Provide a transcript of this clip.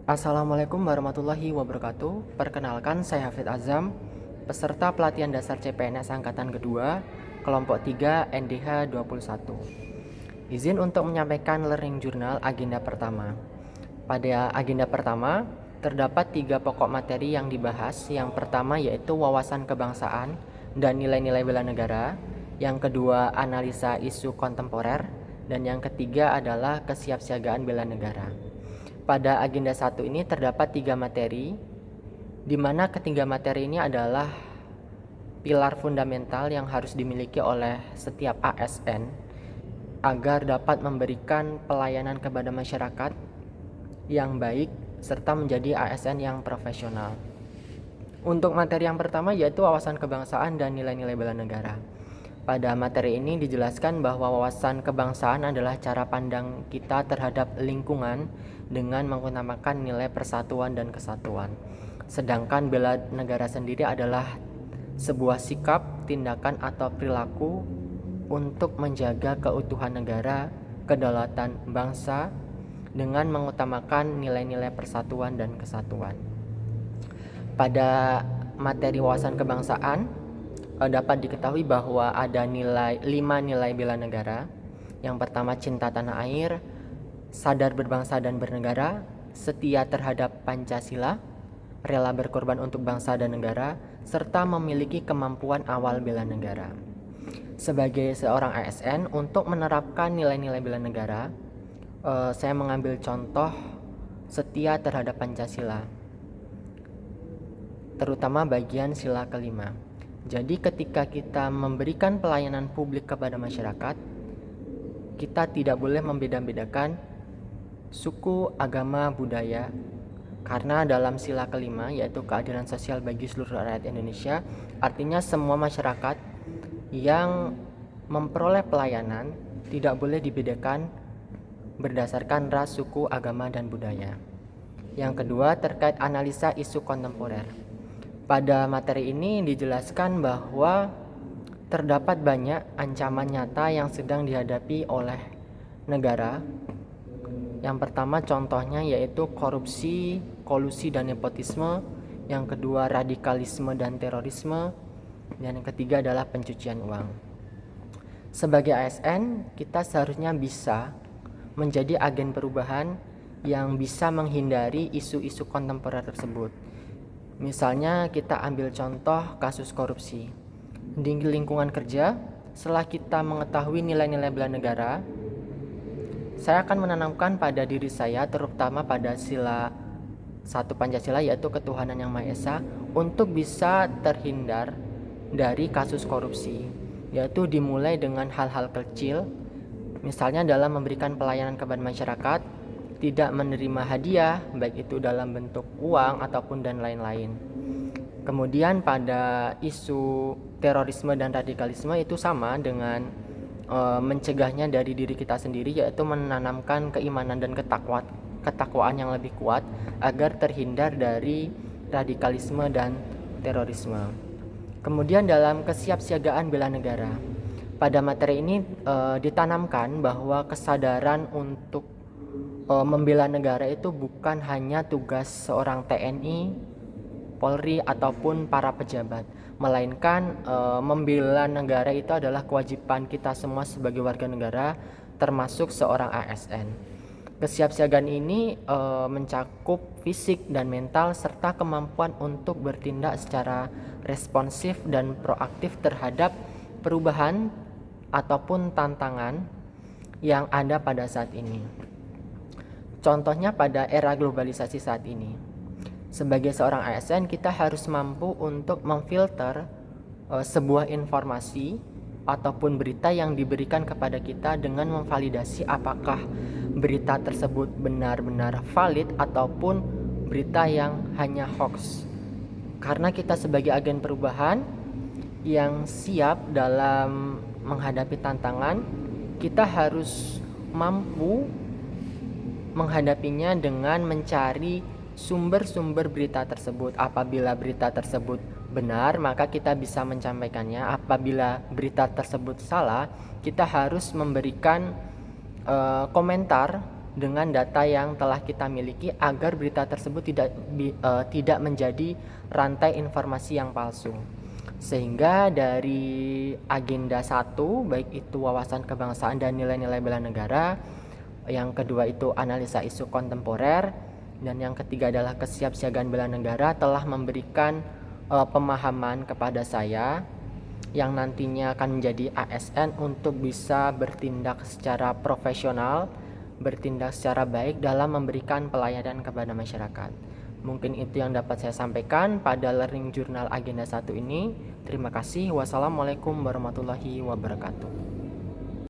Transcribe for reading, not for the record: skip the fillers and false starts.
Assalamualaikum warahmatullahi wabarakatuh. Perkenalkan, saya Hafid Azam, peserta pelatihan dasar CPNS Angkatan Kedua, kelompok 3 NDH 21. Izin untuk menyampaikan Learning Journal agenda pertama. Pada agenda pertama, terdapat 3 pokok materi yang dibahas. Yang pertama yaitu wawasan kebangsaan dan nilai-nilai bela negara. Yang kedua, analisa isu kontemporer. Dan yang ketiga adalah kesiapsiagaan bela negara. Pada agenda 1 ini terdapat 3 materi, di mana ketiga materi ini adalah pilar fundamental yang harus dimiliki oleh setiap ASN agar dapat memberikan pelayanan kepada masyarakat yang baik serta menjadi ASN yang profesional. Untuk materi yang pertama yaitu wawasan kebangsaan dan nilai-nilai bela negara. Pada materi ini dijelaskan bahwa wawasan kebangsaan adalah cara pandang kita terhadap lingkungan dengan mengutamakan nilai persatuan dan kesatuan. Sedangkan bela negara sendiri adalah sebuah sikap, tindakan atau perilaku untuk menjaga keutuhan negara, kedaulatan bangsa dengan mengutamakan nilai-nilai persatuan dan kesatuan. Pada materi wawasan kebangsaan dapat diketahui bahwa ada 5 nilai bela negara. Yang pertama, cinta tanah air, sadar berbangsa dan bernegara, setia terhadap Pancasila, rela berkorban untuk bangsa dan negara, serta memiliki kemampuan awal bela negara. Sebagai seorang ASN, untuk menerapkan nilai-nilai bela negara, saya mengambil contoh setia terhadap Pancasila, terutama bagian sila kelima. Jadi ketika kita memberikan pelayanan publik kepada masyarakat, kita tidak boleh membeda-bedakan suku, agama, budaya. Karena dalam sila kelima yaitu keadilan sosial bagi seluruh rakyat Indonesia, artinya semua masyarakat yang memperoleh pelayanan tidak boleh dibedakan berdasarkan ras, suku, agama, dan budaya. Yang kedua, terkait analisa isu kontemporer. Pada materi ini dijelaskan bahwa terdapat banyak ancaman nyata yang sedang dihadapi oleh negara. Yang pertama contohnya yaitu korupsi, kolusi dan nepotisme. Yang kedua radikalisme dan terorisme. Dan yang ketiga adalah pencucian uang. Sebagai ASN, kita seharusnya bisa menjadi agen perubahan yang bisa menghindari isu-isu kontemporer tersebut. Misalnya kita ambil contoh kasus korupsi. Di lingkungan kerja, setelah kita mengetahui nilai-nilai bela negara, saya akan menanamkan pada diri saya, terutama pada sila 1 Pancasila yaitu ketuhanan yang Maha Esa, untuk bisa terhindar dari kasus korupsi, yaitu dimulai dengan hal-hal kecil, misalnya dalam memberikan pelayanan kepada masyarakat, tidak menerima hadiah, baik itu dalam bentuk uang ataupun dan lain-lain. Kemudian pada isu terorisme dan radikalisme itu sama dengan mencegahnya dari diri kita sendiri, yaitu menanamkan keimanan dan ketakwaan yang lebih kuat agar terhindar dari radikalisme dan terorisme. Kemudian dalam kesiapsiagaan bela negara, pada materi ini ditanamkan bahwa kesadaran untuk membela negara itu bukan hanya tugas seorang TNI, Polri ataupun para pejabat, melainkan membela negara itu adalah kewajiban kita semua sebagai warga negara, termasuk seorang ASN. Kesiapsiagaan ini mencakup fisik dan mental serta kemampuan untuk bertindak secara responsif dan proaktif terhadap perubahan ataupun tantangan yang ada pada saat ini. Contohnya pada era globalisasi saat ini. Sebagai seorang ASN, kita harus mampu untuk memfilter sebuah informasi ataupun berita yang diberikan kepada kita dengan memvalidasi apakah berita tersebut benar-benar valid ataupun berita yang hanya hoax. Karena kita sebagai agen perubahan yang siap dalam menghadapi tantangan, kita harus mampu menghadapinya dengan mencari sumber-sumber berita tersebut. Apabila berita tersebut benar, maka kita bisa menyampaikannya. Apabila berita tersebut salah, kita harus memberikan komentar dengan data yang telah kita miliki agar berita tersebut tidak menjadi rantai informasi yang palsu. Sehingga dari agenda 1, baik itu wawasan kebangsaan dan nilai-nilai bela negara, yang kedua itu analisa isu kontemporer, dan yang ketiga adalah kesiapsiagaan bela negara, telah memberikan pemahaman kepada saya yang nantinya akan menjadi ASN untuk bisa bertindak secara profesional, bertindak secara baik dalam memberikan pelayanan kepada masyarakat. Mungkin itu yang dapat saya sampaikan pada Learning Journal Agenda 1 ini. Terima kasih. Wassalamualaikum warahmatullahi wabarakatuh.